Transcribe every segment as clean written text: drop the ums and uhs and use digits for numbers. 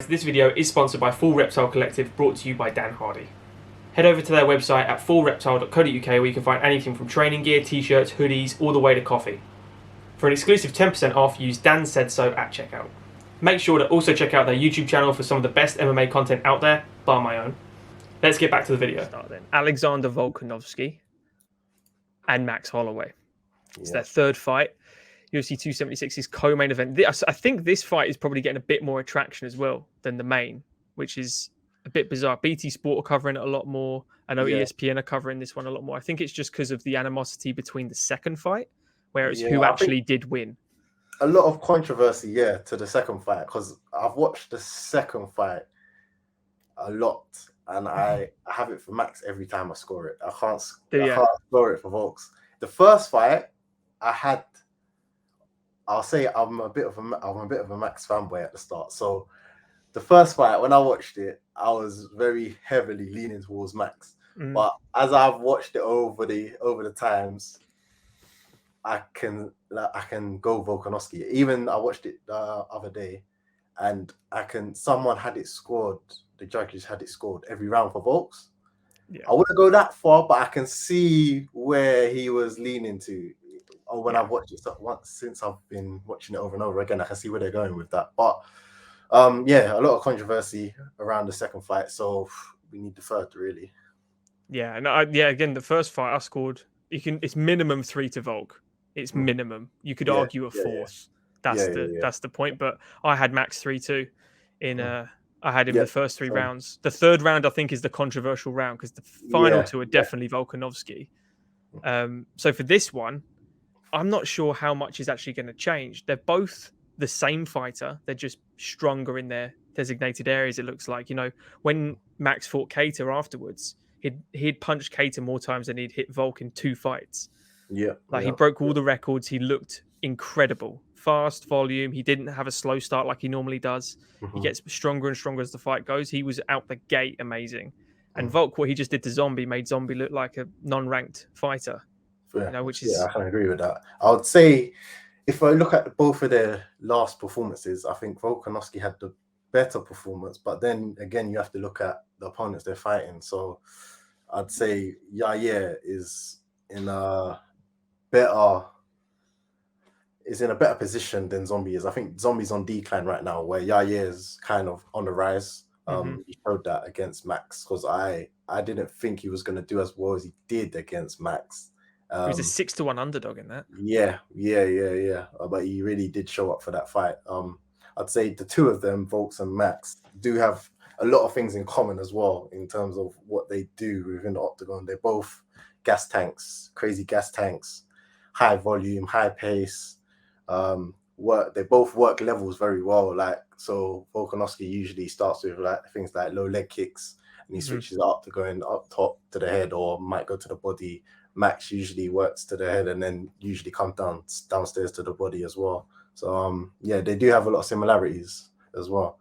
This video is sponsored by Full Reptile Collective, brought to you by Dan Hardy. Head over to their website at fullreptile.co.uk where you can find anything from training gear, t-shirts, hoodies, all the way to coffee. For an exclusive 10% off, use Dan Said So at checkout. Make sure to also check out their YouTube channel for some of the best MMA content out there, bar my own. Let's get back to the video. Start then. Alexander Volkanovski and Max Holloway. It's their third fight. UFC 276's co-main event. I think this fight is probably getting a bit more attraction as well than the main, which is a bit bizarre. BT Sport are covering it a lot more. I know ESPN are covering this one a lot more. I think it's just because of the animosity between the second fight, where it's who actually did win. A lot of controversy, to the second fight, because I've watched the second fight a lot, and I have it for Max every time I score it. I can't score it for Volks. The first fight, I'll say I'm a bit of a Max fanboy at the start. So the first fight, when I watched it, I was very heavily leaning towards Max. But as I've watched it over the times, I can go Volkanovski. Even I watched it the other day, and someone had it scored. The judges had it scored every round for Volks. Yeah. I wouldn't go that far, but I can see where he was leaning to. Or when I've watched it once, since I've been watching it over and over again, I can see where they're going with that. But a lot of controversy around the second fight, so we need the third, really. Yeah, and again, the first fight I scored. It's minimum 3 to Volk. It's minimum. You could argue a fourth. That's the point. But I had Max 3-2 in. I had him the first 3 rounds. The third round, I think, is the controversial round because the final 2 are definitely Volkanovski. So for this one, I'm not sure how much is actually going to change. They're both the same fighter. They're just stronger in their designated areas, it looks like. You know, when Max fought Cater afterwards, he'd punched Cater more times than he'd hit Volk in 2 fights. Yeah. He broke all the records. He looked incredible. Fast volume. He didn't have a slow start like he normally does. He gets stronger and stronger as the fight goes. He was out the gate amazing. And Volk, what he just did to Zombie, made Zombie look like a non-ranked fighter. Which is I can agree with that. I would say if I look at both of their last performances, I think Volkanovski had the better performance, but then again you have to look at the opponents they're fighting. So I'd say Yair is in a better position than Zombie is. I think Zombie's on decline right now, where Yair is kind of on the rise. He showed that against Max, because I didn't think he was going to do as well as he did against Max. He was a 6-1 underdog in that. Yeah. But he really did show up for that fight. I'd say the two of them, Volks and Max, do have a lot of things in common as well in terms of what they do within the octagon. They're both gas tanks, crazy gas tanks, high volume, high pace. They both work levels very well. So Volkanovski usually starts with things like low leg kicks, and he switches up to going up top to the head, or might go to the body. Max usually works to the head and then usually comes downstairs to the body as well. So they do have a lot of similarities as well.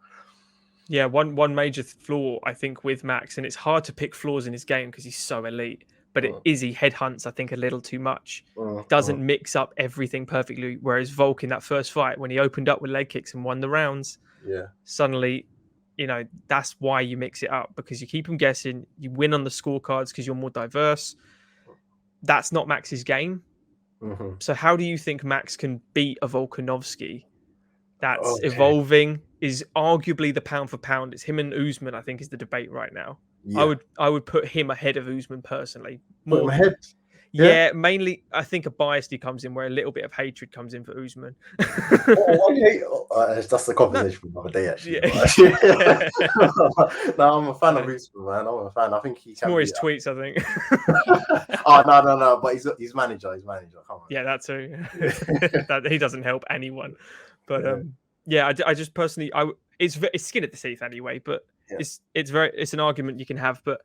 Yeah, one major flaw I think with Max, and it's hard to pick flaws in his game because he's so elite, but he headhunts I think a little too much. Doesn't mix up everything perfectly. Whereas Volk in that first fight, when he opened up with leg kicks and won the rounds, suddenly, that's why you mix it up, because you keep him guessing. You win on the scorecards because you're more diverse. That's not Max's game. So how do you think Max can beat a Volkanovski that's evolving, is arguably the pound for pound? It's him and Usman, I think, is the debate right now. I would put him ahead of Usman personally. Put him ahead? Yeah, mainly I think a bias comes in where a little bit of hatred comes in for Usman. That's the conversation for another day, actually. No, I'm a fan of Usman, man. I'm a fan. I think it's more his tweets, I think. No. But he's manager. Come on. Yeah, that too. He doesn't help anyone. But I just personally, it's skin at the teeth anyway. But it's an argument you can have, but.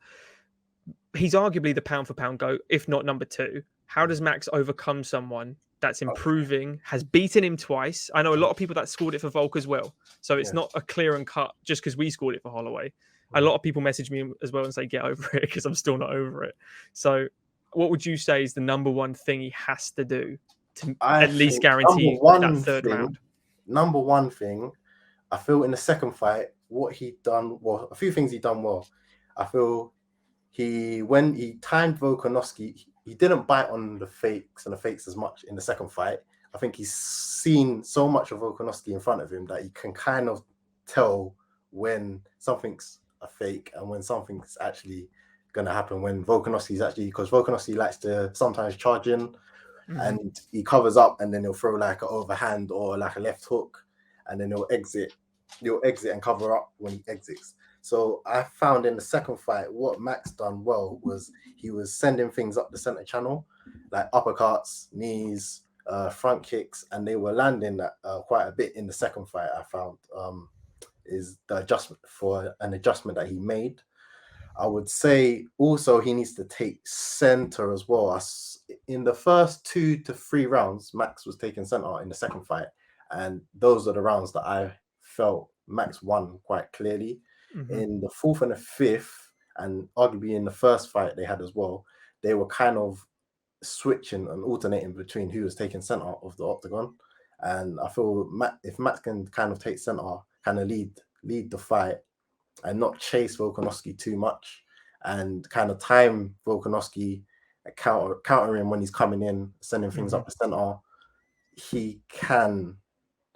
He's arguably the pound for pound GOAT, if not number 2. How does Max overcome someone that's improving, has beaten him twice? I know a lot of people that scored it for Volk as well. So it's not a clear and cut just because we scored it for Holloway. A lot of people message me as well and say, get over it, because I'm still not over it. So what would you say is the number one thing he has to do to at least guarantee that third round? Number one thing, I feel in the second fight, what he done, well, a few things he done well. I feel when he timed Volkanovski, he didn't bite on the fakes as much in the second fight. I think he's seen so much of Volkanovski in front of him that he can kind of tell when something's a fake and when something's actually going to happen. When Volkanovski's actually, because Volkanovski likes to sometimes charge in and he covers up and then he'll throw like an overhand or like a left hook and then he'll exit and cover up when he exits. So I found in the second fight, what Max done well was he was sending things up the center channel, like uppercuts, knees, front kicks, and they were landing that quite a bit in the second fight. I found is the adjustment that he made. I would say also he needs to take center as well. In the first 2 to 3 rounds, Max was taking center in the second fight, and those are the rounds that I felt Max won quite clearly. In the 4th and the 5th, and arguably in the first fight they had as well, they were kind of switching and alternating between who was taking center of the octagon. And I feel if Max can kind of take center, kind of lead the fight and not chase Volkanovski too much and kind of time Volkanovski, countering when he's coming in, sending things up the center, he can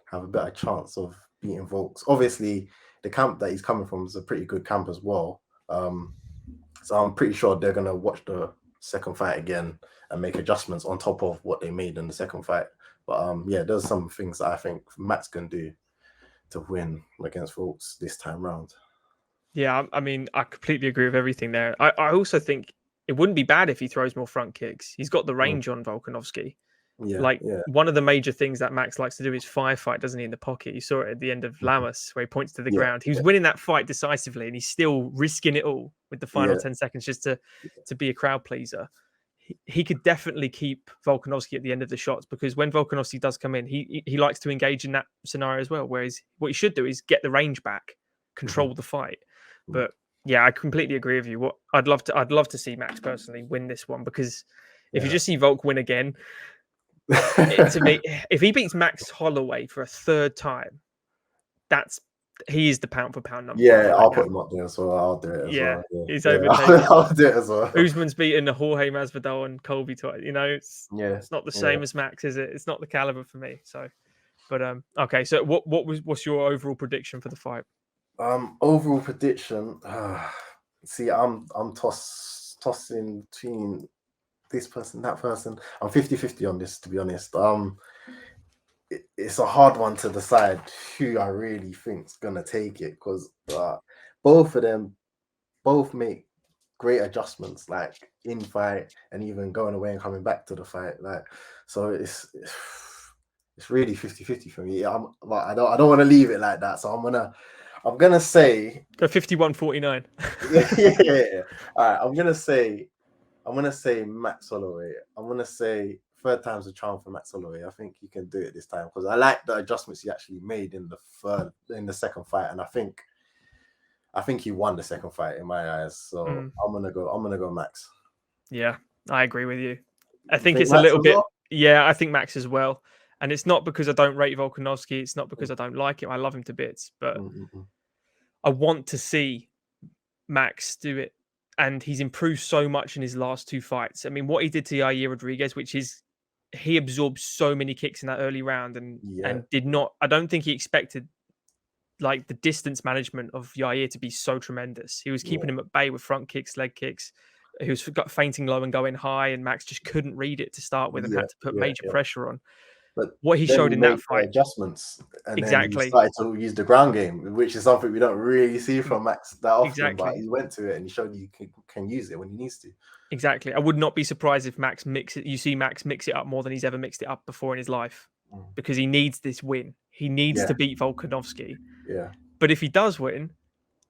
have a better chance of beating Volks. Obviously, the camp that he's coming from is a pretty good camp as well. So I'm pretty sure they're going to watch the second fight again and make adjustments on top of what they made in the second fight. But yeah, there's some things that I think Max can do to win against Volks this time round. Yeah, I mean, I completely agree with everything there. I also think it wouldn't be bad if he throws more front kicks. He's got the range on Volkanovski. One of the major things that Max likes to do is firefight, doesn't he, in the pocket? You saw it at the end of Lamas where he points to the ground. He was winning that fight decisively and he's still risking it all with the final 10 seconds just to be a crowd pleaser. He could definitely keep Volkanovski at the end of the shots, because when Volkanovski does come in, he likes to engage in that scenario as well, whereas what he should do is get the range back, control the fight. But yeah, I completely agree with you. I'd love to see Max personally win this one, because if you just see Volk win again, to me, if he beats Max Holloway for a third time, he is the pound for pound number. Yeah, I'll put him up there as well. I'll do it as well. Yeah, he's overtaken. I'll do it as well. Usman's beaten Jorge Masvidal and Colby twice. You know, it's not the same as Max, is it? It's not the caliber for me. So, but okay. So, what's your overall prediction for the fight? Overall prediction. See, I'm tossing between this person, that person. I'm 50-50 on this, to be honest. It's a hard one to decide who I really think's gonna take it, because both of them make great adjustments, like in fight and even going away and coming back to the fight. Like, so it's really 50-50 for me. I don't want to leave it like that, so I'm gonna say go 51-49. yeah. All right, I'm gonna say Max Holloway. I'm gonna say third time's a charm for Max Holloway. I think he can do it this time, because I like the adjustments he actually made in the second fight, and I think he won the second fight in my eyes. So I'm gonna go Max. Yeah, I agree with you. I think it's Max a little bit. Well? Yeah, I think Max as well. And it's not because I don't rate Volkanovski. It's not because I don't like him. I love him to bits, but I want to see Max do it. And he's improved so much in his last 2 fights. I mean, what he did to Yair Rodriguez, which is he absorbed so many kicks in that early round and did not. I don't think he expected like the distance management of Yair to be so tremendous. He was keeping him at bay with front kicks, leg kicks. He was fainting low and going high, and Max just couldn't read it to start with and had to put major pressure on. But what he showed in that fight, adjustments, and then he started to use the ground game, which is something we don't really see from Max that often. But he went to it and he showed you can use it when he needs to. Exactly. I would not be surprised if Max you see Max mix it up more than he's ever mixed it up before in his life, because he needs this win. He needs to beat Volkanovski. Yeah. But if he does win,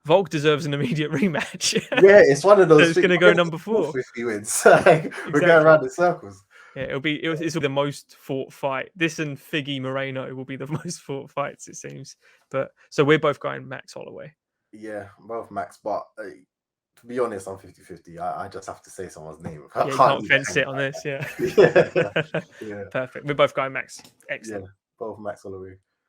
Volk deserves an immediate rematch. Yeah, it's one of those. It's going to go number 4 if he wins. We're going around in circles. Yeah, it's the most fought fight. This and Figgy Moreno will be the most fought fights, it seems. But so we're both going Max Holloway. Yeah, both Max. But to be honest, I'm 50-50. I just have to say someone's name. You can't fence it on this. Yeah. Yeah. Perfect. We're both going Max. Excellent. Yeah, both Max Holloway.